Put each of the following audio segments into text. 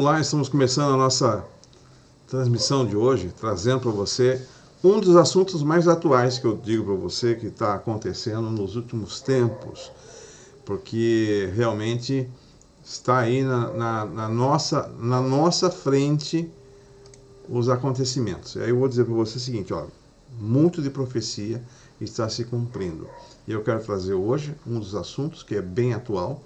Olá, estamos começando a nossa transmissão de hoje, trazendo para você um dos assuntos mais atuais que eu digo para você que está acontecendo nos últimos tempos, porque realmente está aí na nossa frente os acontecimentos. E aí eu vou dizer para você o seguinte, ó, muito de profecia está se cumprindo. E eu quero trazer hoje um dos assuntos que é bem atual,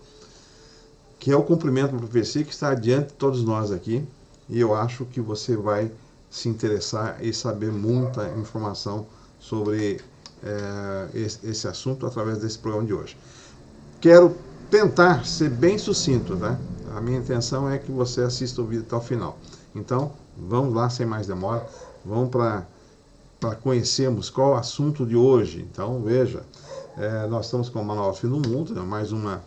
que é o cumprimento da profecia que está diante de todos nós aqui, e eu acho que você vai se interessar e saber muita informação sobre esse assunto através desse programa de hoje. Quero tentar ser bem sucinto, tá? A minha intenção é que você assista o vídeo até o final. Então, vamos lá, sem mais demora, vamos para conhecermos qual é o assunto de hoje. Então, veja, nós estamos com o Manual Fim do Mundo, né?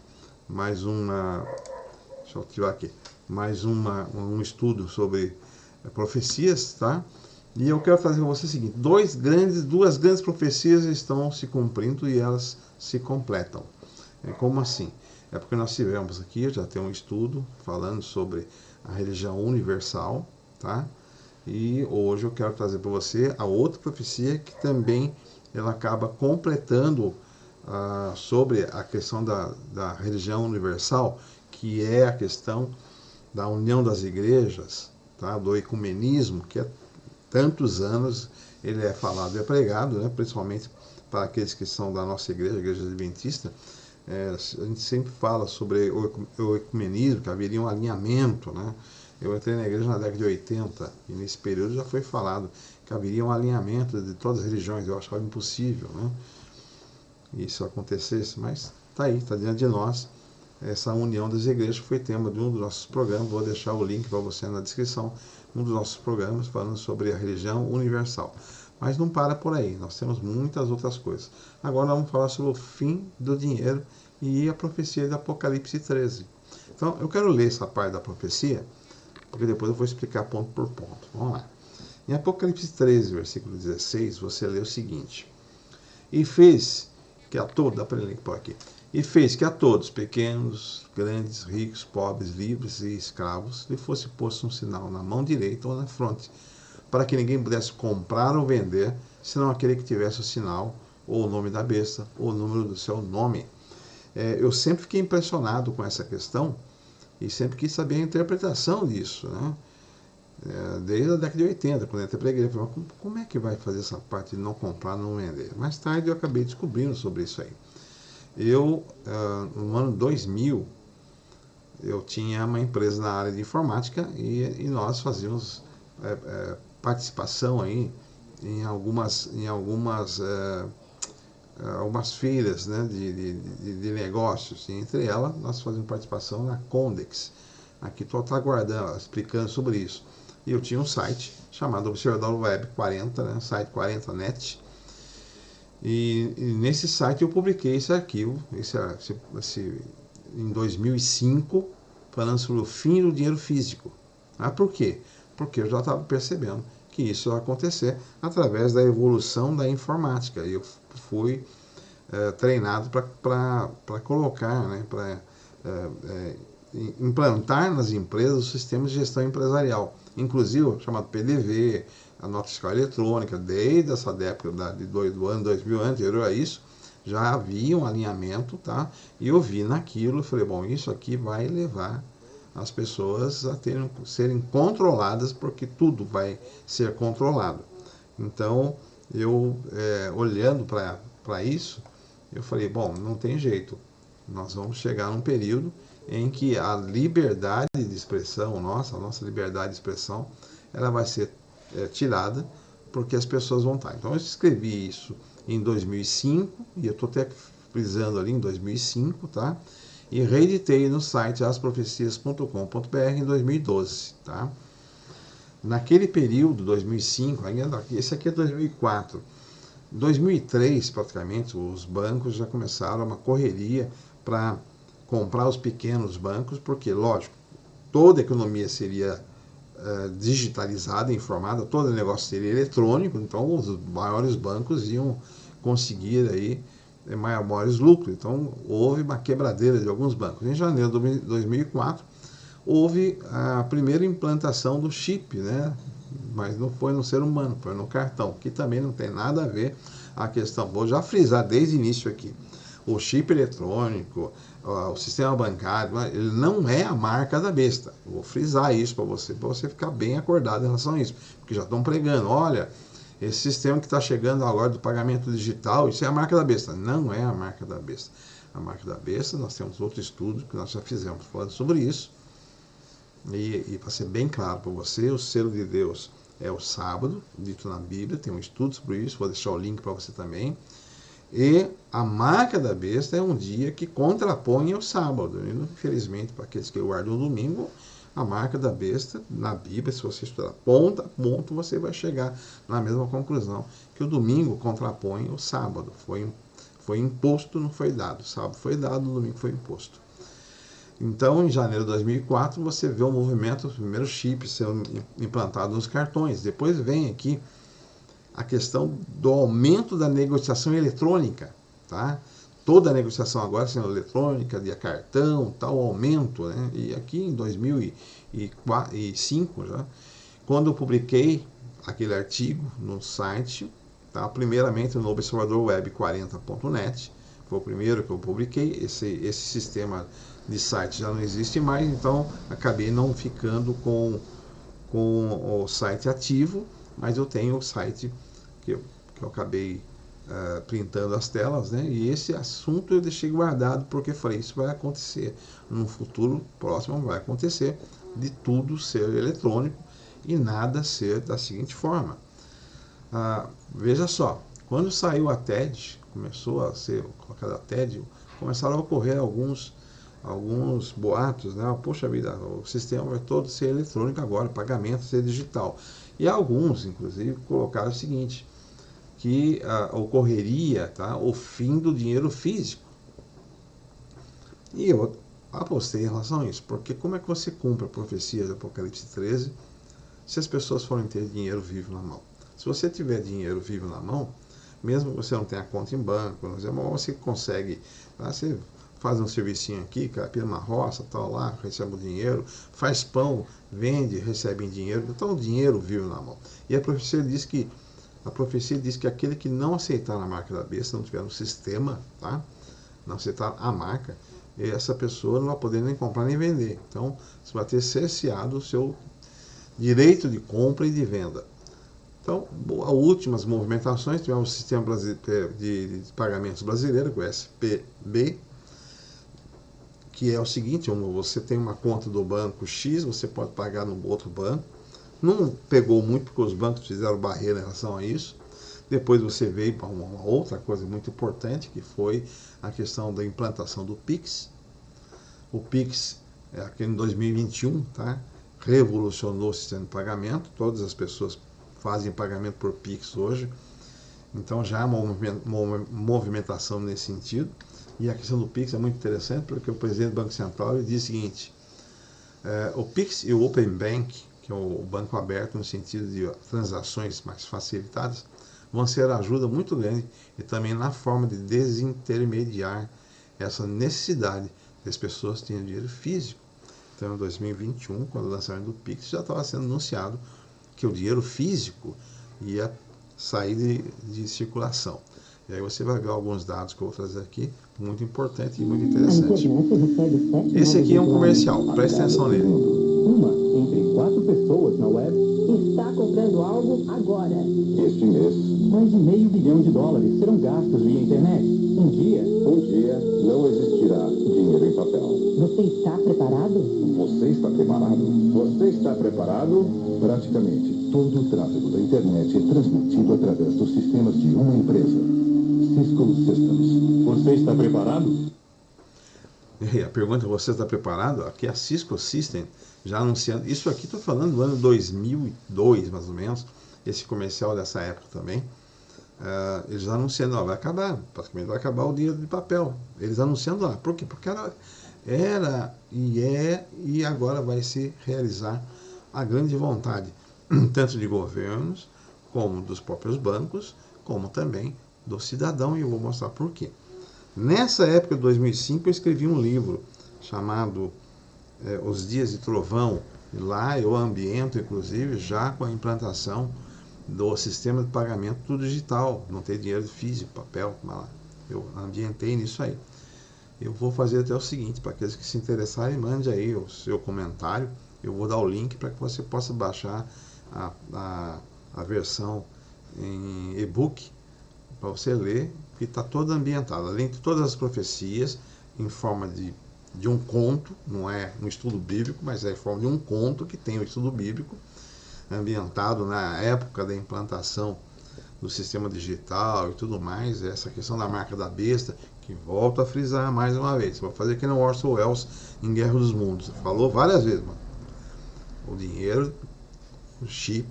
Deixa eu ativar aqui, um estudo sobre profecias, tá? E eu quero fazer com você o seguinte, duas grandes profecias estão se cumprindo e elas se completam. Como assim? É porque nós tivemos aqui, já tem um estudo falando sobre a religião universal, tá? E hoje eu quero trazer para você a outra profecia que também ela acaba completando sobre a questão da religião universal, que é a questão da união das igrejas, tá? Do ecumenismo, que há tantos anos ele é falado e é pregado, né? Principalmente para aqueles que são da nossa igreja, a igreja adventista. A gente sempre fala sobre o ecumenismo, que haveria um alinhamento, né? Eu entrei na igreja na década de 80 e nesse período já foi falado que haveria um alinhamento de todas as religiões. Eu achava impossível, né? Isso acontecesse, mas está aí, está diante de nós. Essa união das igrejas foi tema de um dos nossos programas. Vou deixar o link para você na descrição. Um dos nossos programas falando sobre a religião universal. Mas não para por aí, nós temos muitas outras coisas. Agora vamos falar sobre o fim do dinheiro e a profecia de Apocalipse 13. Então eu quero ler essa parte da profecia, porque depois eu vou explicar ponto por ponto. Vamos lá. Em Apocalipse 13, versículo 16, você lê o seguinte: E fez que a todos, dá para ler por aqui, e fez que a todos, pequenos, grandes, ricos, pobres, livres e escravos, lhe fosse posto um sinal na mão direita ou na fronte, para que ninguém pudesse comprar ou vender, senão aquele que tivesse o sinal, ou o nome da besta, ou o número do seu nome. Eu sempre fiquei impressionado com essa questão, e sempre quis saber a interpretação disso, né? Desde a década de 80, quando eu entrei para a igreja, eu falei, como é que vai fazer essa parte de não comprar, não vender? Mais tarde eu acabei descobrindo sobre isso aí. No ano 2000, eu tinha uma empresa na área de informática e nós fazíamos participação aí em algumas feiras, né, de negócios. E entre elas, nós fazíamos participação na Condex. Aqui estou aguardando, explicando sobre isso. E eu tinha um site chamado Observador Web 40, né, site 40net. E nesse site eu publiquei esse arquivo, em 2005, falando sobre o fim do dinheiro físico. Por quê? Porque eu já estava percebendo que isso ia acontecer através da evolução da informática. E eu fui treinado para colocar, né, para implantar nas empresas os sistemas de gestão empresarial, inclusive o chamado PDV, a nota fiscal eletrônica. Desde essa época do ano 2000, anterior a isso, já havia um alinhamento, tá? E eu vi naquilo, falei, bom, isso aqui vai levar as pessoas a serem controladas, porque tudo vai ser controlado. Então, eu olhando para isso, eu falei, bom, não tem jeito, nós vamos chegar num período em que a liberdade de expressão, a nossa liberdade de expressão, ela vai ser tirada, porque as pessoas vão estar. Então eu escrevi isso em 2005, e eu estou até frisando ali em 2005, tá? E reeditei no site asprofecias.com.br em 2012, tá? Naquele período, 2005, esse aqui é 2004, 2003 praticamente, os bancos já começaram uma correria para comprar os pequenos bancos, porque, lógico, toda a economia seria digitalizada, informada, todo o negócio seria eletrônico, então os maiores bancos iam conseguir aí maiores lucros. Então houve uma quebradeira de alguns bancos. Em janeiro de 2004, houve a primeira implantação do chip, né? Mas não foi no ser humano, foi no cartão, que também não tem nada a ver a questão. Vou já frisar desde o início aqui. O chip eletrônico, o sistema bancário, ele não é a marca da besta. Vou frisar isso para você ficar bem acordado em relação a isso. Porque já estão pregando, olha, esse sistema que está chegando agora do pagamento digital, isso é a marca da besta. Não é a marca da besta. A marca da besta, nós temos outro estudo que nós já fizemos falando sobre isso. E para ser bem claro para você, o selo de Deus é o sábado, dito na Bíblia, tem um estudo sobre isso, vou deixar o link para você também. E a marca da besta é um dia que contrapõe ao sábado. E, infelizmente, para aqueles que guardam o domingo, a marca da besta, na Bíblia, se você estudar ponto a ponto, você vai chegar na mesma conclusão, que o domingo contrapõe o sábado. Foi imposto, não foi dado. O sábado foi dado, o domingo foi imposto. Então, em janeiro de 2004, você vê o movimento, os primeiros chips sendo implantados nos cartões. Depois vem aqui a questão do aumento da negociação eletrônica, tá? Toda a negociação agora sendo eletrônica, via cartão, tal aumento, né? E aqui em 2005, já, quando eu publiquei aquele artigo no site, tá? Primeiramente no observadorweb40.net, foi o primeiro que eu publiquei, esse sistema de site já não existe mais, então acabei não ficando com o site ativo, mas eu tenho o site que eu acabei printando as telas, né? E esse assunto eu deixei guardado porque falei, isso vai acontecer no futuro próximo, vai acontecer de tudo ser eletrônico e nada ser da seguinte forma. Veja só, quando saiu a TED, começou a ser colocada a TED, começaram a ocorrer alguns boatos, né? Poxa vida, o sistema vai todo ser eletrônico agora, pagamento ser digital. E alguns, inclusive, colocaram o seguinte, que ocorreria, tá, o fim do dinheiro físico. E eu apostei em relação a isso, porque como é que você cumpre a profecia de Apocalipse 13 se as pessoas forem ter dinheiro vivo na mão? Se você tiver dinheiro vivo na mão, mesmo que você não tenha conta em banco, você consegue, tá, você faz um servicinho aqui, capina uma roça, tal lá, recebe o dinheiro, faz pão, vende, recebe em dinheiro, então o dinheiro vivo na mão. E a profecia diz que aquele que não aceitar a marca da besta, não tiver no sistema, tá? Não aceitar a marca, essa pessoa não vai poder nem comprar nem vender. Então, você vai ter cerceado o seu direito de compra e de venda. Então, as últimas movimentações, tivemos o Sistema de Pagamentos Brasileiro, o SPB, que é o seguinte, você tem uma conta do banco X, você pode pagar no outro banco. Não pegou muito porque os bancos fizeram barreira em relação a isso. Depois você veio para uma outra coisa muito importante, que foi a questão da implantação do Pix. O Pix, aqui em 2021, tá? Revolucionou o sistema de pagamento. Todas as pessoas fazem pagamento por Pix hoje. Então já há uma movimentação nesse sentido. E a questão do Pix é muito interessante, porque o presidente do Banco Central ele diz o seguinte, o Pix e o Open Bank, que é o banco aberto no sentido de transações mais facilitadas, vão ser ajuda muito grande e também na forma de desintermediar essa necessidade das pessoas terem dinheiro físico. Então, em 2021, quando o lançamento do Pix, já estava sendo anunciado que o dinheiro físico ia sair de circulação. E aí você vai ver alguns dados que eu vou trazer aqui, muito importante e muito interessante. Esse aqui é um comercial, presta atenção nele. Uma entre 4 pessoas na web está comprando algo agora. Este mês, mais de $500 milhão serão gastos via internet. Um dia não existirá dinheiro em papel. Você está preparado? Você está preparado? Você está preparado? Praticamente todo o tráfego da internet é transmitido através dos sistemas de uma empresa. Cisco Systems. Você está preparado? E a pergunta, você está preparado? Aqui é a Cisco Systems já anunciando, isso aqui estou falando do ano 2002, mais ou menos, esse comercial dessa época também, eles anunciando, vai acabar, praticamente vai acabar o dinheiro de papel, eles anunciando lá, por quê? Porque era e agora vai se realizar a grande vontade, tanto de governos, como dos próprios bancos, como também do cidadão, e eu vou mostrar por quê. Nessa época de 2005, eu escrevi um livro chamado os dias de trovão. E lá eu ambiento, inclusive, já com a implantação do sistema de pagamento tudo digital, não tem dinheiro físico, papel, lá. Eu ambientei nisso aí. Eu vou fazer até o seguinte, para aqueles que se interessarem, mande aí o seu comentário, eu vou dar o link para que você possa baixar a versão em e-book, para você ler, que está toda ambientada, além de todas as profecias, em forma de um conto, não é um estudo bíblico, mas é em forma de um conto que tem o estudo bíblico, ambientado na época da implantação do sistema digital e tudo mais, essa questão da marca da besta, que volto a frisar mais uma vez, vou fazer aqui no Orson Welles em Guerra dos Mundos, falou várias vezes, mano. O dinheiro, o chip,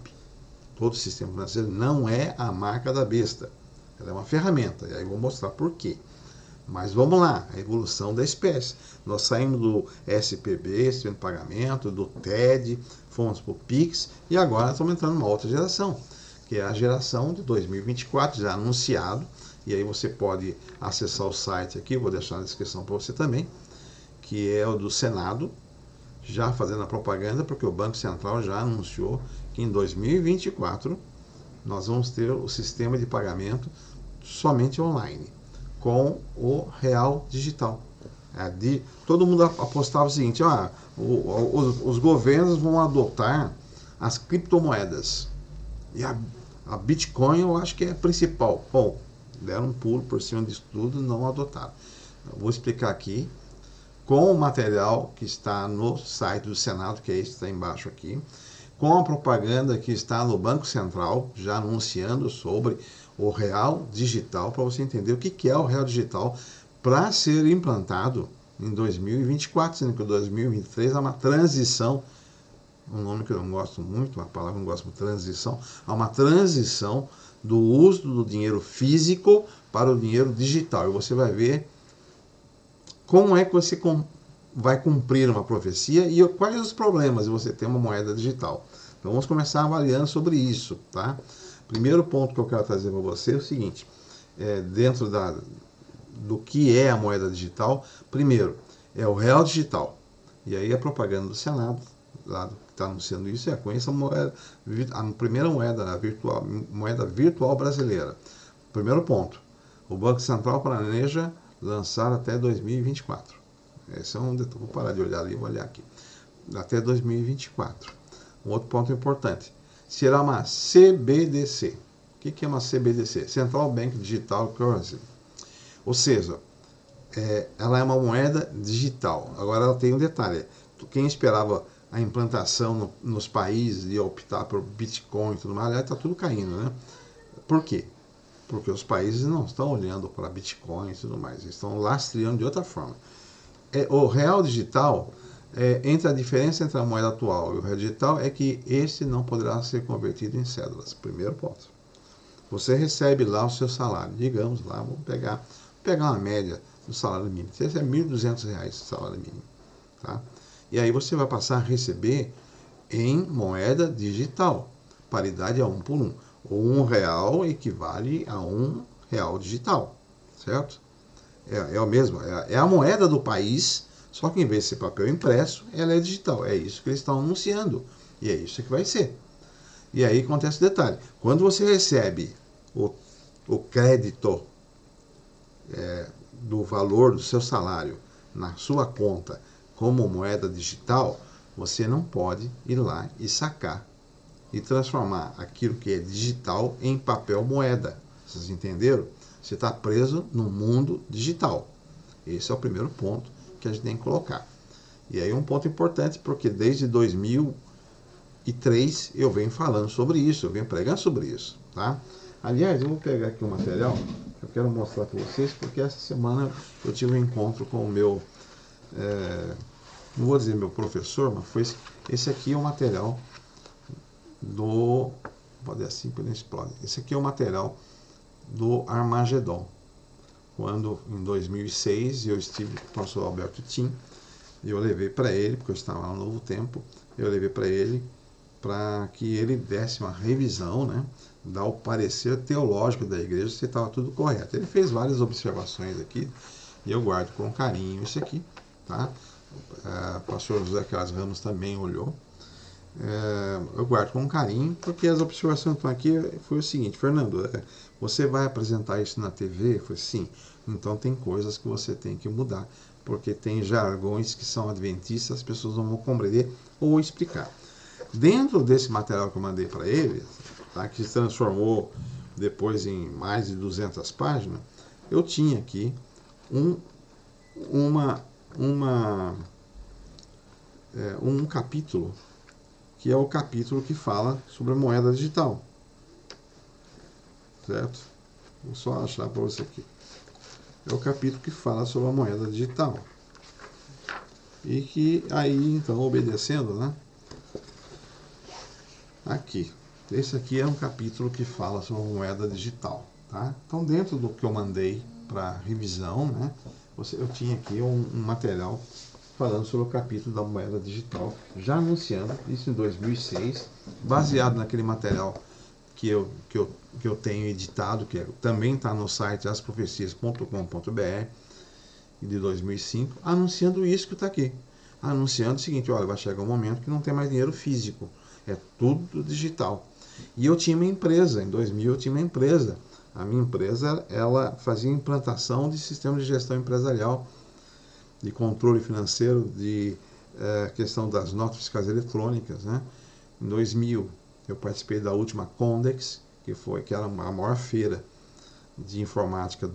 todo o sistema financeiro não é a marca da besta, ela é uma ferramenta, e aí eu vou mostrar por quê. Mas vamos lá, a evolução da espécie. Nós saímos do SPB, sistema de pagamento, do TED, fomos para o PIX e agora estamos entrando numa outra geração, que é a geração de 2024, já anunciado. E aí você pode acessar o site aqui, vou deixar na descrição para você também, que é o do Senado, já fazendo a propaganda, porque o Banco Central já anunciou que em 2024 nós vamos ter o sistema de pagamento somente online, com o real digital. Todo mundo apostava o seguinte, os governos vão adotar as criptomoedas. E a Bitcoin eu acho que é a principal. Bom, deram um pulo por cima disso tudo e não adotaram. Eu vou explicar aqui, com o material que está no site do Senado, que é esse que está embaixo aqui, com a propaganda que está no Banco Central, já anunciando sobre o real digital, para você entender o que é o real digital, para ser implantado em 2024, sendo que 2023 é uma transição, um nome que eu não gosto muito, uma palavra que eu não gosto muito, transição, há uma transição do uso do dinheiro físico para o dinheiro digital, e você vai ver como é que você vai cumprir uma profecia e quais os problemas de você ter uma moeda digital. Então vamos começar avaliando sobre isso, tá? Primeiro ponto que eu quero trazer para você é o seguinte, dentro do que é a moeda digital, primeiro, é o real digital. E aí a propaganda do Senado, lá que está anunciando isso, conheça a primeira moeda virtual brasileira. Primeiro ponto, o Banco Central planeja lançar até 2024. Esse é um detalhe, vou parar de olhar ali, vou olhar aqui. Até 2024. Um outro ponto importante, será uma CBDC. O que é uma CBDC? Central Bank Digital Currency. Ou seja, ela é uma moeda digital. Agora ela tem um detalhe, quem esperava a implantação nos países e optar por Bitcoin e tudo mais, está tudo caindo, né? Por quê? Porque os países não estão olhando para Bitcoin e tudo mais, eles estão lastreando de outra forma. O real digital, entre a diferença entre a moeda atual e o real digital é que esse não poderá ser convertido em cédulas. Primeiro ponto. Você recebe lá o seu salário, digamos lá, vamos pegar uma média do salário mínimo. Esse é R$ 1.200 o salário mínimo, tá? E aí você vai passar a receber em moeda digital, paridade a 1 por 1. O R$1 equivale a R$1 digital, certo? É o mesmo, é a moeda do país, só que em vez de ser papel impresso, ela é digital. É isso que eles estão anunciando, e é isso que vai ser. E aí acontece o detalhe, quando você recebe o crédito do valor do seu salário na sua conta como moeda digital, você não pode ir lá e sacar e transformar aquilo que é digital em papel moeda. Vocês entenderam? Você está preso no mundo digital. Esse é o primeiro ponto que a gente tem que colocar. E aí um ponto importante, porque desde 2003 eu venho falando sobre isso, eu venho pregando sobre isso, tá? Aliás, eu vou pegar aqui um material que eu quero mostrar para vocês, porque essa semana eu tive um encontro com o meu, não vou dizer meu professor, mas foi esse aqui é o material do, pode ser assim, não explode. Esse aqui é o material do Armagedon, quando em 2006 eu estive com o professor Alberto Tim, e eu levei para ele, porque eu estava lá no Novo Tempo, eu levei para ele para que ele desse uma revisão, né, dar o parecer teológico da igreja se estava tudo correto. Ele fez várias observações aqui, e eu guardo com carinho isso aqui, tá? o pastor José Carlos Ramos também olhou. Eu guardo com carinho, porque as observações que estão aqui foi o seguinte: Fernando, você vai apresentar isso na TV? Eu falei, sim. Então tem coisas que você tem que mudar, porque tem jargões que são adventistas, as pessoas não vão compreender ou explicar. Dentro desse material que eu mandei para ele, tá, que se transformou depois em mais de 200 páginas, eu tinha aqui um capítulo, que é o capítulo que fala sobre a moeda digital. Certo? Vou só achar para você aqui. É o capítulo que fala sobre a moeda digital. E que aí, então, obedecendo, né? Aqui. Esse aqui é um capítulo que fala sobre a moeda digital. Tá? Então, dentro do que eu mandei para revisão, né? Eu tinha aqui um material falando sobre o capítulo da moeda digital, já anunciando isso em 2006, baseado naquele material que eu tenho editado, que também está no site asprofecias.com.br, de 2005, anunciando isso que está aqui. Anunciando o seguinte: olha, vai chegar um momento que não tem mais dinheiro físico, é tudo digital. E eu tinha uma empresa, em 2000 eu tinha uma empresa. A minha empresa, ela fazia implantação de sistema de gestão empresarial, de controle financeiro, de questão das notas fiscais eletrônicas, né? Em 2000 eu participei da última Condex, que era a maior feira de informática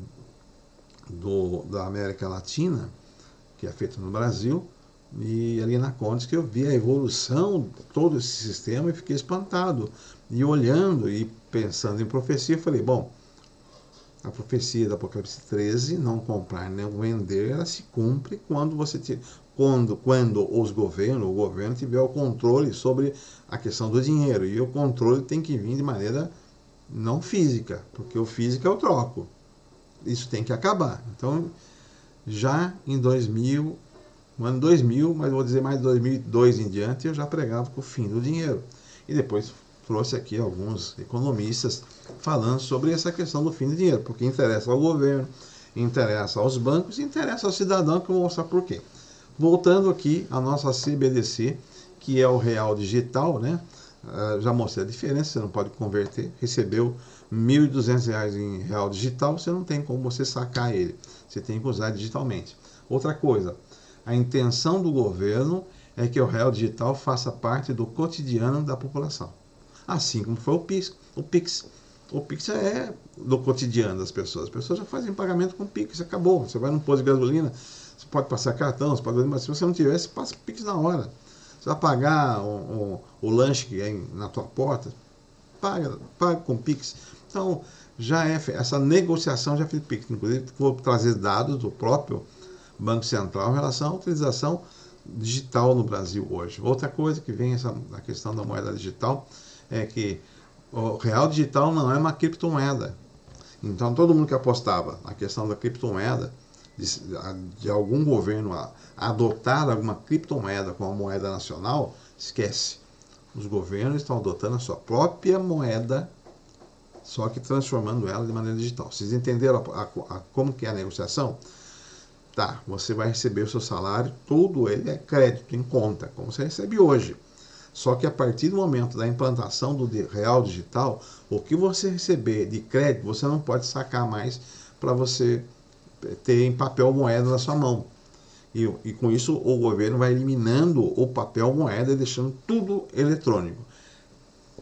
da América Latina, que é feita no Brasil, e ali na Condex que eu vi a evolução de todo esse sistema e fiquei espantado. E olhando e pensando em profecia, eu falei, bom, a profecia da Apocalipse 13, não comprar nem vender, ela se cumpre quando os o governo tiver o controle sobre a questão do dinheiro. E o controle tem que vir de maneira não física, porque o físico eu troco. Isso tem que acabar. Então, já em 2000, no ano 2000, mas vou dizer mais de 2002 em diante, eu já pregava com o fim do dinheiro. E depois trouxe aqui alguns economistas falando sobre essa questão do fim do dinheiro, porque interessa ao governo, interessa aos bancos, interessa ao cidadão, que eu vou mostrar por quê. Voltando aqui à nossa CBDC, que é o real digital, né? Já mostrei a diferença, você não pode converter. Recebeu R$ 1.200 em real digital, você não tem como você sacar ele, você tem que usar digitalmente. Outra coisa, a intenção do governo é que o real digital faça parte do cotidiano da população. Assim como foi o Pix. O Pix é do cotidiano das pessoas. As pessoas já fazem pagamento com o Pix, acabou. Você vai num posto de gasolina, você pode passar cartão, mas se você não tiver, você passa o Pix na hora. Você vai pagar o lanche que é na tua porta, paga com o Pix. Então, essa negociação já fez Pix. Inclusive, vou trazer dados do próprio Banco Central em relação à utilização digital no Brasil hoje. Outra coisa que vem a questão da moeda digital é que o real digital não é uma criptomoeda. Então, todo mundo que apostava na questão da criptomoeda, de algum governo adotar alguma criptomoeda como moeda nacional, esquece. Os governos estão adotando a sua própria moeda, só que transformando ela de maneira digital. Vocês entenderam como que é a negociação? Tá, você vai receber o seu salário, todo ele é crédito em conta, como você recebe hoje. Só que a partir do momento da implantação do real digital, o que você receber de crédito, você não pode sacar mais para você ter em papel moeda na sua mão. E com isso o governo vai eliminando o papel moeda e deixando tudo eletrônico.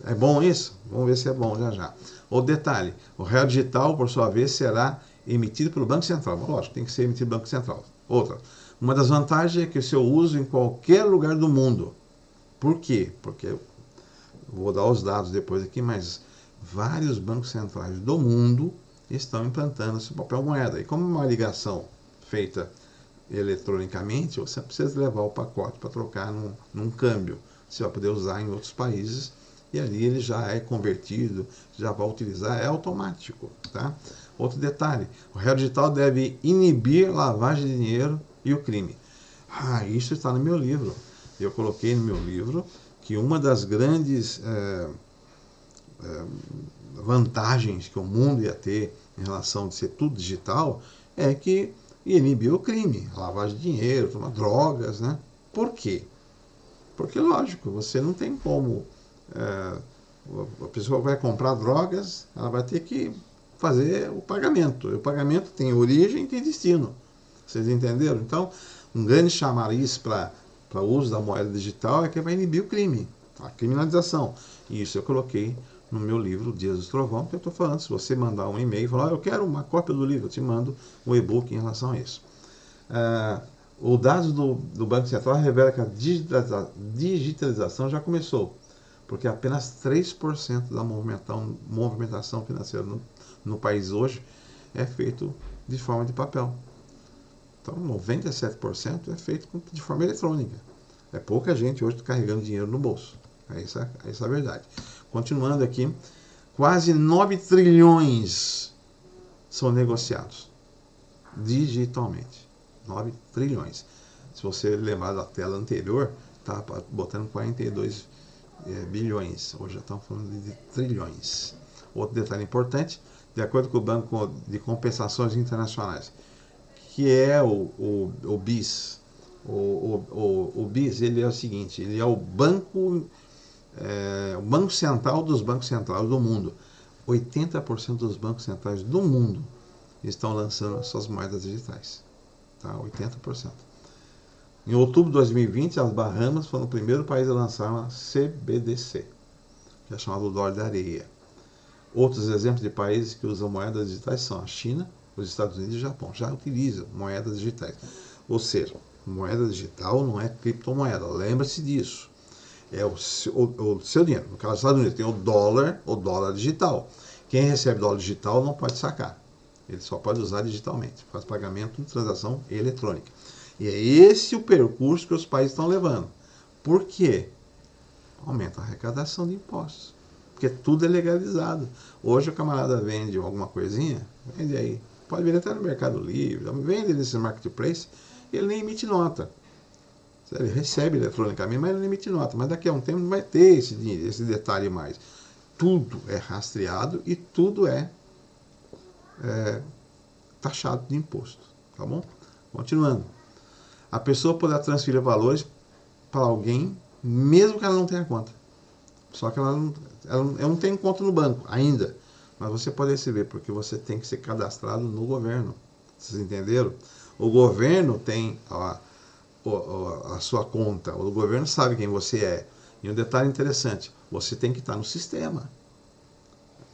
É bom isso? Vamos ver se é bom já já. O detalhe, o real digital, por sua vez, será emitido pelo Banco Central. Lógico, tem que ser emitido pelo Banco Central. Outra, uma das vantagens é que o seu uso em qualquer lugar do mundo. Por quê? Porque eu vou dar os dados depois aqui, mas vários bancos centrais do mundo estão implantando esse papel moeda. E como é uma ligação feita eletronicamente, você precisa levar o pacote para trocar num câmbio. Você vai poder usar em outros países e ali ele já é convertido, já vai utilizar, é automático. Tá? Outro detalhe, o real digital deve inibir lavagem de dinheiro e o crime. Isso está no meu livro. Eu coloquei no meu livro que uma das grandes vantagens que o mundo ia ter em relação a ser tudo digital é que e inibir o crime, a lavagem de dinheiro, tomar drogas, né? Por quê? Porque, lógico, você não tem como... a pessoa vai comprar drogas, ela vai ter que fazer o pagamento. E o pagamento tem origem e tem destino. Vocês entenderam? Então, um grande chamariz para o uso da moeda digital é que vai inibir o crime, a criminalização. E isso eu coloquei no meu livro Dias do Trovão, que eu estou falando. Se você mandar um e-mail e falar, eu quero uma cópia do livro, eu te mando um e-book em relação a isso. O dado do Banco Central revela que a digitalização já começou, porque apenas 3% da movimentação financeira no país hoje é feito de forma de papel. Então, 97% é feito de forma eletrônica. É pouca gente hoje carregando dinheiro no bolso. Essa é a verdade. Continuando aqui, quase 9 trilhões são negociados digitalmente. 9 trilhões. Se você lembrar da tela anterior, está botando 42 bilhões. Hoje já estão falando de trilhões. Outro detalhe importante, de acordo com o Banco de Compensações Internacionais, que é o BIS. O BIS, ele é o seguinte, ele é o banco central dos bancos centrais do mundo. 80% dos bancos centrais do mundo estão lançando as suas moedas digitais. Tá? 80%. Em outubro de 2020, as Bahamas foram o primeiro país a lançar uma CBDC, que é chamado dólar de areia. Outros exemplos de países que usam moedas digitais são a China, os Estados Unidos e o Japão. Já utilizam moedas digitais. Ou seja, moeda digital não é criptomoeda. Lembre-se disso. É o seu dinheiro. No caso dos Estados Unidos, tem o dólar digital. Quem recebe dólar digital não pode sacar. Ele só pode usar digitalmente. Faz pagamento de transação eletrônica. E é esse o percurso que os países estão levando. Por quê? Aumenta a arrecadação de impostos. Porque tudo é legalizado. Hoje o camarada vende alguma coisinha, vende aí. Pode vender até no Mercado Livre, vende nesse marketplace, ele nem emite nota. Ele recebe eletronicamente, mas ele não emite nota. Mas daqui a um tempo não vai ter esse detalhe mais. Tudo é rastreado e tudo é taxado de imposto. Tá bom? Continuando. A pessoa poderá transferir valores para alguém, mesmo que ela não tenha conta. Só que ela não tem conta no banco ainda. Mas você pode receber, porque você tem que ser cadastrado no governo. Vocês entenderam? O governo tem a sua conta. O governo sabe quem você é. E um detalhe interessante, você tem que estar no sistema.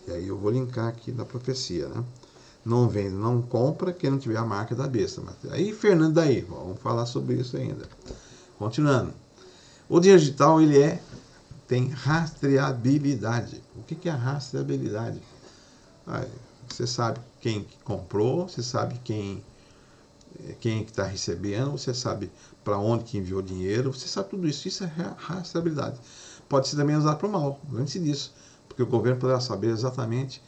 E aí eu vou linkar aqui na profecia, né? Não vende, não compra quem não tiver a marca da besta. Mas aí, Fernando, daí, vamos falar sobre isso ainda. Continuando. O dinheiro digital, ele tem rastreabilidade. O que é a rastreabilidade? Você sabe quem comprou, você sabe quem está recebendo, você sabe para onde que enviou dinheiro, você sabe tudo isso. Isso é rastreabilidade. Pode ser também usado para o mal, lembre-se disso. Porque o governo poderá saber exatamente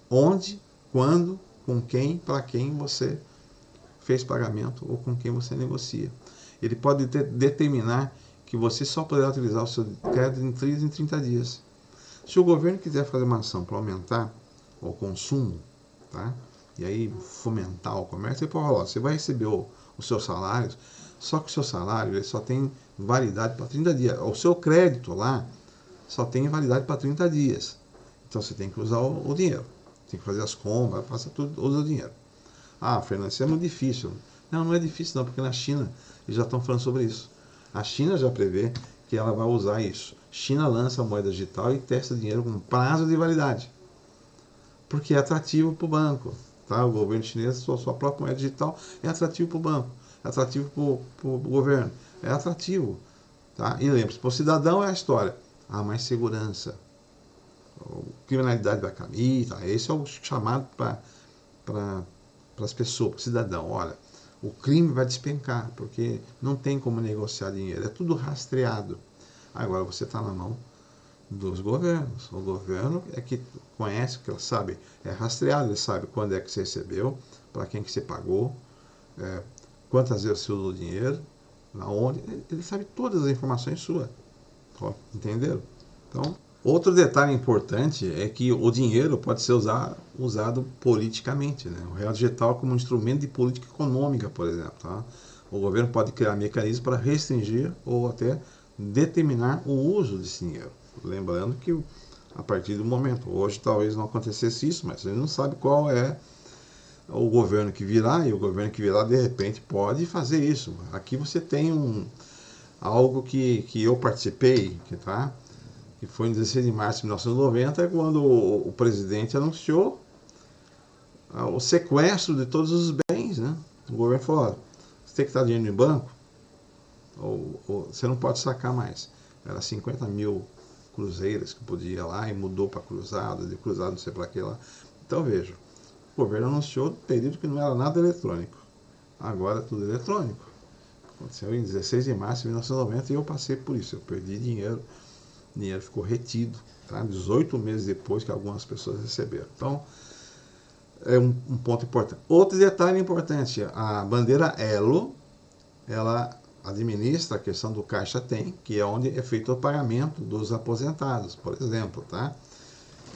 onde, quando, com quem, para quem você fez pagamento ou com quem você negocia. Ele pode determinar que você só poderá utilizar o seu crédito em 30 dias. Se o governo quiser fazer uma ação para aumentar o consumo, tá? E aí fomentar o comércio, ele pode falar, você vai receber o seu salário, só que o seu salário ele só tem validade para 30 dias. O seu crédito lá só tem validade para 30 dias. Então você tem que usar o dinheiro. Tem que fazer as compras, faça tudo, usa o dinheiro. Fernando, isso é muito difícil. Não é difícil não, porque na China eles já estão falando sobre isso. A China já prevê que ela vai usar isso. China lança a moeda digital e testa dinheiro com prazo de validade. Porque é atrativo para o banco. Tá? O governo chinês, sua própria moeda digital, é atrativo para o banco. É atrativo para o governo. É atrativo. Tá? E lembre-se, para o cidadão é a história. Há mais segurança. A criminalidade vai cair. Tá? Esse é o chamado para as pessoas, para o cidadão. Olha, o crime vai despencar, porque não tem como negociar dinheiro. É tudo rastreado. Agora você está na mão dos governos. O governo é que conhece, que sabe, é rastreado, ele sabe quando é que você recebeu, para quem que você pagou, quantas vezes você usou o dinheiro, aonde, ele sabe todas as informações suas. Entenderam? Então, Outro detalhe importante é que o dinheiro pode ser usado politicamente, né? O real digital como um instrumento de política econômica, por exemplo. Tá? O governo pode criar mecanismos para restringir ou até determinar o uso desse dinheiro. Lembrando que a partir do momento, hoje talvez não acontecesse isso, mas a gente não sabe qual é o governo que virá, e o governo que virá de repente pode fazer isso. Aqui você tem algo que eu participei, tá? Que foi em 16 de março de 1990, quando o presidente anunciou o sequestro de todos os bens, né? O governo falou, ó, você tem que estar dinheiro no banco, ou você não pode sacar mais. Era 50 mil cruzeiras que podia ir lá e mudou para cruzado, de cruzado não sei para que lá. Então veja, o governo anunciou no período que não era nada eletrônico. Agora é tudo eletrônico. Aconteceu em 16 de março de 1990 e eu passei por isso. Eu perdi dinheiro, o dinheiro ficou retido, tá? 18 meses depois que algumas pessoas receberam. Então, é um ponto importante. Outro detalhe importante, a bandeira Elo, ela administra a questão do Caixa Tem, que é onde é feito o pagamento dos aposentados, por exemplo, tá?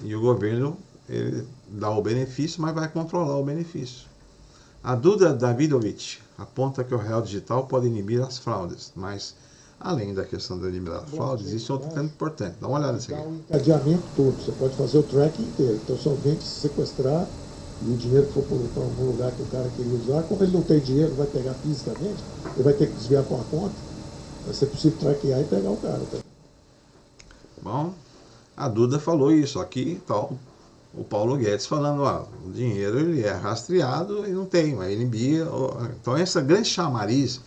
E o governo, ele dá o benefício, mas vai controlar o benefício. A Duda Davidovich aponta que o real digital pode inibir as fraudes, mas além da questão de eliminar as fraudes, existe outro tema importante. Dá uma olhada nisso aqui. Dá um encadeamento todo, você pode fazer o tracking inteiro. Então, se alguém te sequestrar e o dinheiro for para algum lugar que o cara queria usar, como ele não tem dinheiro, não vai pegar fisicamente, ele vai ter que desviar para uma conta, vai ser possível traquear e pegar o cara. Tá? Bom, a Duda falou isso aqui, tal. O Paulo Guedes falando, ó, o dinheiro ele é rastreado e não tem, vai inibir. Então essa grande chamariz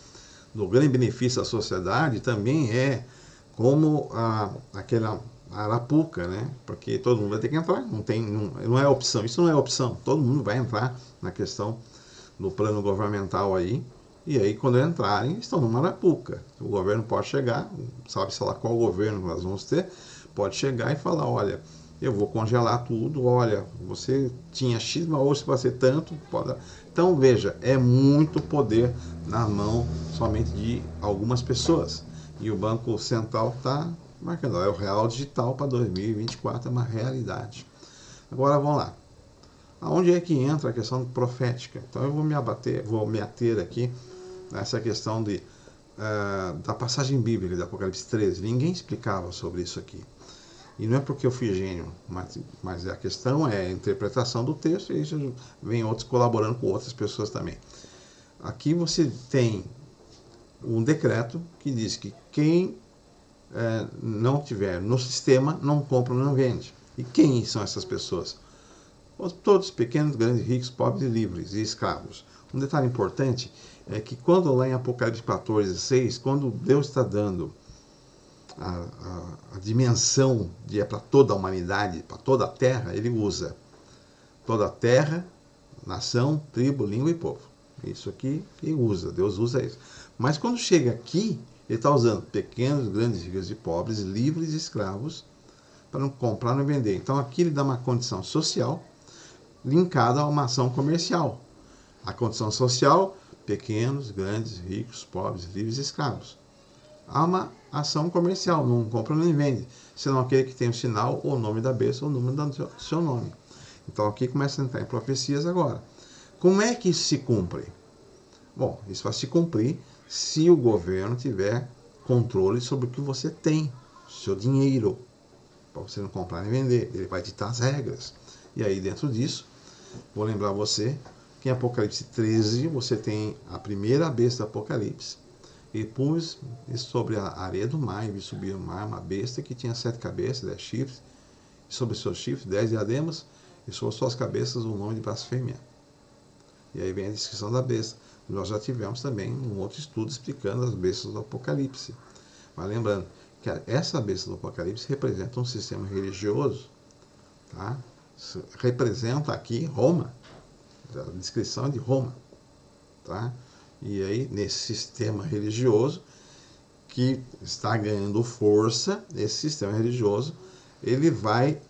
do grande benefício à sociedade também é como aquela arapuca, né? Porque todo mundo vai ter que entrar, não é opção, isso não é opção, todo mundo vai entrar na questão do plano governamental aí, e aí quando entrarem, estão numa arapuca. O governo pode chegar, sabe-se lá qual governo nós vamos ter, pode chegar e falar, olha, eu vou congelar tudo, olha, você tinha X, mas hoje vai ser tanto. Pode... Então, veja, é muito poder na mão somente de algumas pessoas. E o Banco Central está marcando, é o real digital para 2024, é uma realidade. Agora, vamos lá. Aonde é que entra a questão profética? Então, eu vou me ater aqui nessa questão da passagem bíblica de Apocalipse 13. Ninguém explicava sobre isso aqui. E não é porque eu fui gênio, mas a questão é a interpretação do texto e isso vem outros colaborando com outras pessoas também. Aqui você tem um decreto que diz que quem não tiver no sistema não compra, não vende. E quem são essas pessoas? Todos pequenos, grandes, ricos, pobres e livres e escravos. Um detalhe importante é que quando lá em Apocalipse 14:6, quando Deus está dando a dimensão de para toda a humanidade, para toda a terra, ele usa toda a terra, nação, tribo, língua e povo. Isso aqui ele usa, Deus usa isso. Mas quando chega aqui, ele está usando pequenos, grandes, ricos e pobres, livres e escravos, para não comprar e vender. Então aqui ele dá uma condição social linkada a uma ação comercial. A condição social, pequenos, grandes, ricos, pobres, livres e escravos. Há uma ação comercial, não compra nem vende, senão aquele que tem o sinal, ou o nome da besta, ou o número do seu nome. Então aqui começa a entrar em profecias agora. Como é que isso se cumpre? Bom, isso vai se cumprir se o governo tiver controle sobre o que você tem, seu dinheiro, para você não comprar nem vender. Ele vai ditar as regras. E aí dentro disso, vou lembrar você que em Apocalipse 13 você tem a primeira besta do Apocalipse. E pus sobre a areia do mar, e vi subir o mar uma besta que tinha 7 cabeças, 10 chifres, e sobre seus chifres 10 diademas, e sobre suas cabeças o nome de blasfêmia. E aí vem a descrição da besta. Nós já tivemos também um outro estudo explicando as bestas do Apocalipse. Mas lembrando que essa besta do Apocalipse representa um sistema religioso, tá? Representa aqui Roma, a descrição é de Roma, tá? E aí, nesse sistema religioso, que está ganhando força, esse sistema religioso, ele vai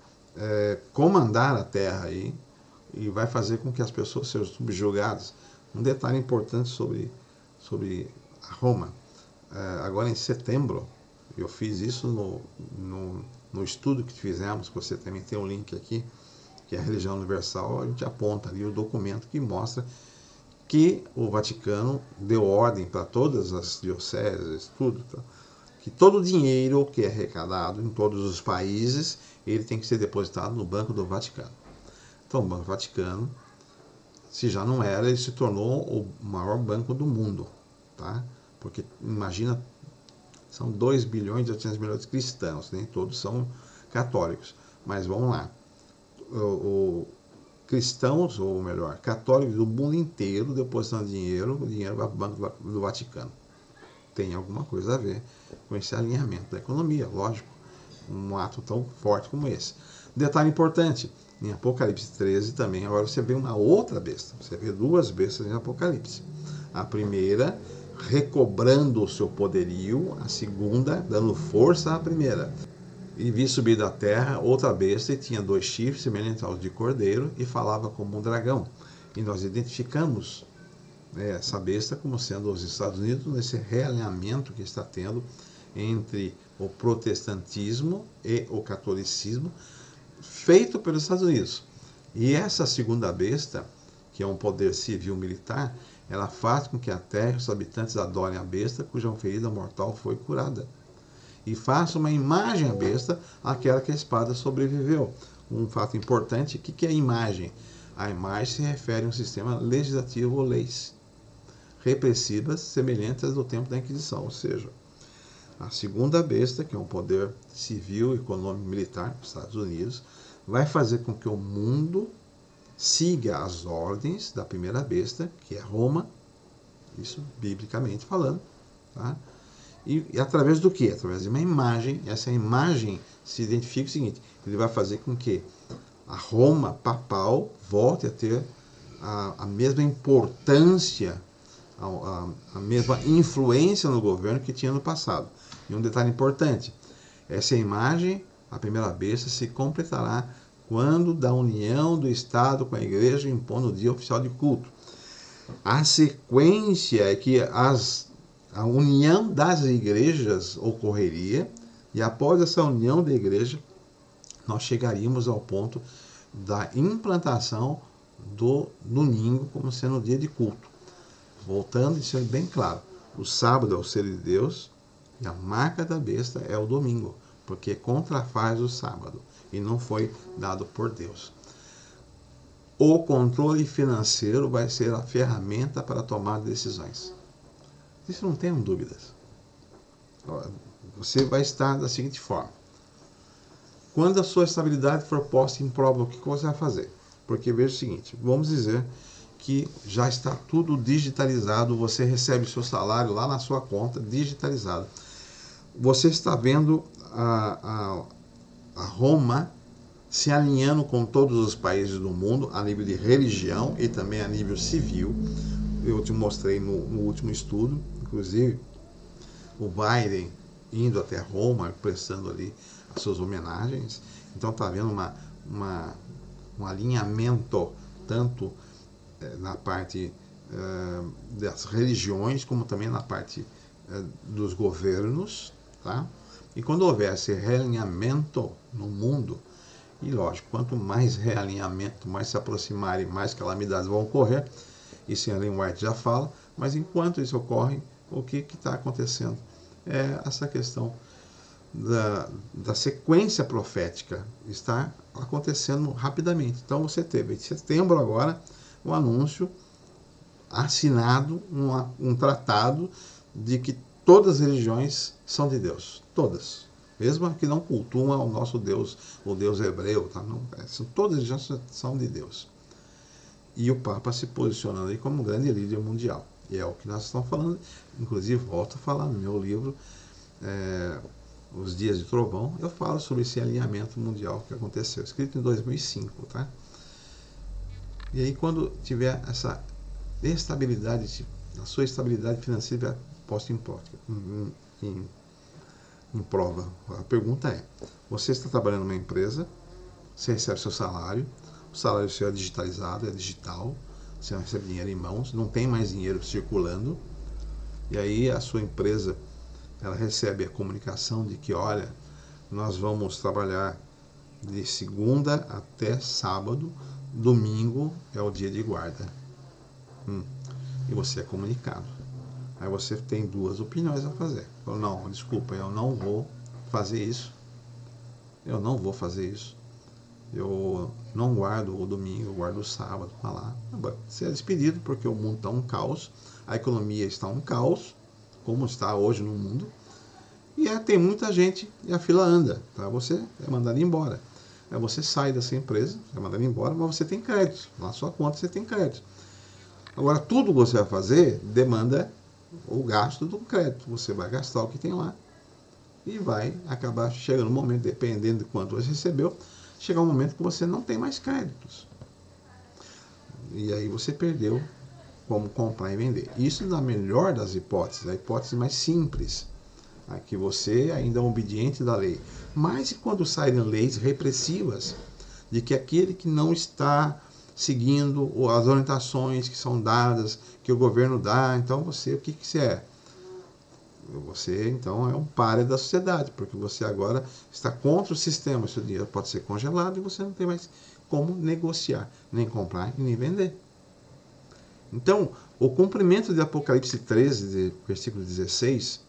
comandar a terra aí, e vai fazer com que as pessoas sejam subjugadas. Um detalhe importante sobre Roma. Agora, em setembro, eu fiz isso no estudo que fizemos, você também tem um link aqui, que é a religião universal, a gente aponta ali o documento que mostra que o Vaticano deu ordem para todas as dioceses, tudo, tá? Que todo o dinheiro que é arrecadado em todos os países, ele tem que ser depositado no Banco do Vaticano. Então, o Banco do Vaticano, se já não era, ele se tornou o maior banco do mundo, tá? Porque, imagina, são 2 bilhões e 800 milhões de cristãos, nem todos são católicos, mas vamos lá. Cristãos, ou melhor, católicos do mundo inteiro depositando dinheiro, o dinheiro vai para o Banco do Vaticano. Tem alguma coisa a ver com esse alinhamento da economia, lógico, um ato tão forte como esse. Detalhe importante, em Apocalipse 13 também, agora você vê uma outra besta, você vê 2 bestas em Apocalipse. A primeira, recobrando o seu poderio, a segunda, dando força à primeira. E vi subir da terra outra besta, e tinha 2 chifres semelhantes aos de cordeiro, e falava como um dragão. E nós identificamos essa besta como sendo os Estados Unidos, nesse realinhamento que está tendo entre o protestantismo e o catolicismo, feito pelos Estados Unidos. E essa segunda besta, que é um poder civil militar, ela faz com que a terra e os habitantes adorem a besta, cuja ferida mortal foi curada. E faça uma imagem à besta, aquela que a espada sobreviveu. Um fato importante, o que é a imagem? A imagem se refere a um sistema legislativo ou leis repressivas semelhantes às do tempo da Inquisição, ou seja, a segunda besta, que é um poder civil, econômico, militar dos Estados Unidos, vai fazer com que o mundo siga as ordens da primeira besta, que é Roma, isso biblicamente falando, tá? E através do que? Através de uma imagem. Essa imagem se identifica o seguinte: ele vai fazer com que a Roma papal volte a ter a mesma importância, a mesma influência no governo que tinha no passado. E um detalhe importante: essa imagem, a primeira besta, se completará quando da união do Estado com a Igreja impondo o dia oficial de culto. A sequência é que a união das igrejas ocorreria, e após essa união da igreja, nós chegaríamos ao ponto da implantação do domingo como sendo o dia de culto. Voltando, isso é bem claro, o sábado é o ser de Deus, e a marca da besta é o domingo, porque contrafaz o sábado, e não foi dado por Deus. O controle financeiro vai ser a ferramenta para tomar decisões. Isso não tenham dúvidas. Você vai estar da seguinte forma: quando a sua estabilidade for posta em prova, o que você vai fazer? Porque veja o seguinte, vamos dizer que já está tudo digitalizado, você recebe seu salário lá na sua conta, digitalizado. Você está vendo a Roma se alinhando com todos os países do mundo, a nível de religião e também a nível civil. Eu te mostrei no último estudo, inclusive, o Biden indo até Roma, prestando ali as suas homenagens. Então está havendo um alinhamento, tanto na parte das religiões, como também na parte dos governos, tá? E quando houver esse realinhamento no mundo, e lógico, quanto mais realinhamento, mais se aproximarem, mais calamidades vão ocorrer. Isso em Ellen White já fala, mas enquanto isso ocorre, o que está acontecendo? É essa questão da sequência profética está acontecendo rapidamente. Então você teve em setembro agora um anúncio assinado, um tratado de que todas as religiões são de Deus, todas, mesmo que não cultuam ao nosso Deus, o Deus hebreu, tá? Não, todas as religiões são de Deus. E o Papa se posicionando aí como um grande líder mundial. E é o que nós estamos falando, inclusive volto a falar no meu livro, Os Dias de Trovão, eu falo sobre esse alinhamento mundial que aconteceu, escrito em 2005, tá? E aí quando tiver essa estabilidade, a sua estabilidade financeira posta em prática, em prova, a pergunta é: você está trabalhando numa empresa, você recebe seu salário, o salário seu é digitalizado, é digital, você não recebe dinheiro em mãos, não tem mais dinheiro circulando, e aí a sua empresa ela recebe a comunicação de que, olha, nós vamos trabalhar de segunda até sábado, domingo é o dia de guarda. E você é comunicado. Aí você tem duas opiniões a fazer. Não, desculpa, eu não vou fazer isso. Eu não vou fazer isso. Eu não guardo o domingo, eu guardo o sábado para lá. Você é despedido porque o mundo está um caos, a economia está um caos, como está hoje no mundo, e tem muita gente e a fila anda. Tá? Você é mandado embora. Aí você sai dessa empresa, é mandado embora, mas você tem crédito. Na sua conta você tem crédito. Agora, tudo que você vai fazer demanda o gasto do crédito. Você vai gastar o que tem lá e vai acabar chegando um momento, dependendo de quanto você recebeu, chegar um momento que você não tem mais créditos. E aí você perdeu como comprar e vender. Isso na melhor das hipóteses, a hipótese mais simples, que você ainda é obediente da lei. Mas e quando saírem leis repressivas, de que aquele que não está seguindo as orientações que são dadas, que o governo dá, então você, o que você é? Você, então, é um páreo da sociedade, porque você agora está contra o sistema. Seu dinheiro pode ser congelado e você não tem mais como negociar, nem comprar e nem vender. Então, o cumprimento de Apocalipse 13, versículo 16,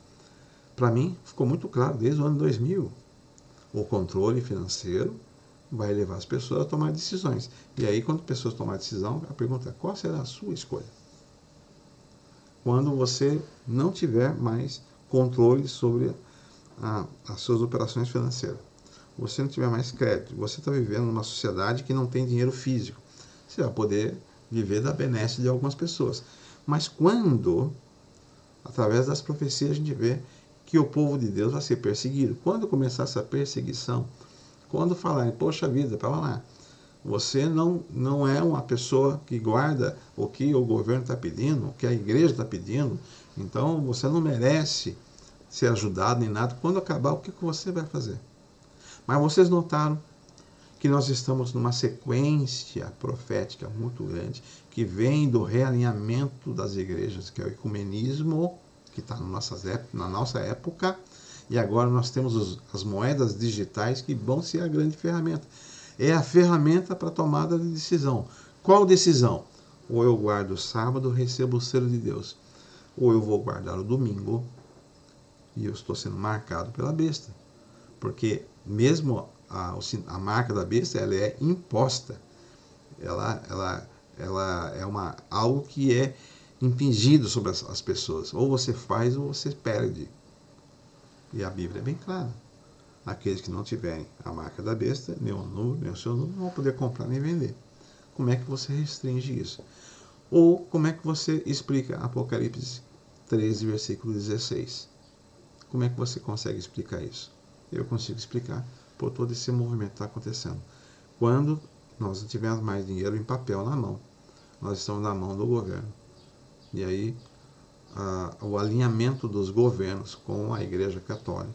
para mim, ficou muito claro desde o ano 2000. O controle financeiro vai levar as pessoas a tomar decisões. E aí, quando as pessoas tomar decisão, a pergunta é: qual será a sua escolha? Quando você não tiver mais controle sobre as suas operações financeiras, você não tiver mais crédito, você está vivendo numa sociedade que não tem dinheiro físico, você vai poder viver da benesse de algumas pessoas. Mas quando, através das profecias, a gente vê que o povo de Deus vai ser perseguido, quando começar essa perseguição, quando falarem: poxa vida, para lá, você não é uma pessoa que guarda o que o governo está pedindo, o que a igreja está pedindo, então você não merece ser ajudado nem nada. Quando acabar, o que você vai fazer? Mas vocês notaram que nós estamos numa sequência profética muito grande, que vem do realinhamento das igrejas, que é o ecumenismo, que está na nossa época, e agora nós temos as moedas digitais, que vão ser a grande ferramenta. É a ferramenta para a tomada de decisão. Qual decisão? Ou eu guardo o sábado, recebo o selo de Deus, ou eu vou guardar o domingo e eu estou sendo marcado pela besta. Porque mesmo a marca da besta, ela é imposta. Ela é algo que é impingido sobre as pessoas. Ou você faz ou você perde. E a Bíblia é bem clara. Aqueles que não tiverem a marca da besta, nem o número, nem o seu número, não vão poder comprar nem vender. Como é que você restringe isso? Ou como é que você explica Apocalipse 13, versículo 16? Como é que você consegue explicar isso? Eu consigo explicar por todo esse movimento que está acontecendo. Quando nós não tivermos mais dinheiro em papel na mão, nós estamos na mão do governo. E aí, o alinhamento dos governos com a Igreja Católica,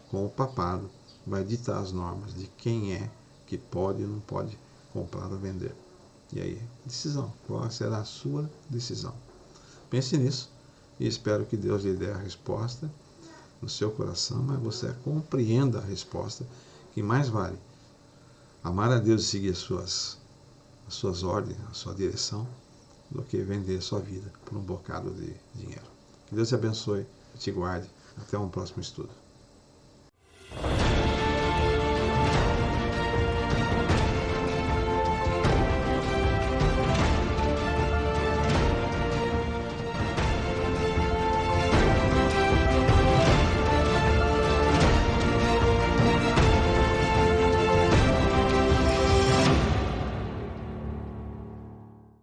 com o papado, vai ditar as normas de quem é que pode e não pode comprar ou vender. E aí, decisão. Qual será a sua decisão? Pense nisso e espero que Deus lhe dê a resposta no seu coração, mas você compreenda a resposta, que mais vale amar a Deus e seguir as suas ordens, a sua direção, do que vender a sua vida por um bocado de dinheiro. Que Deus te abençoe e te guarde. Até um próximo estudo.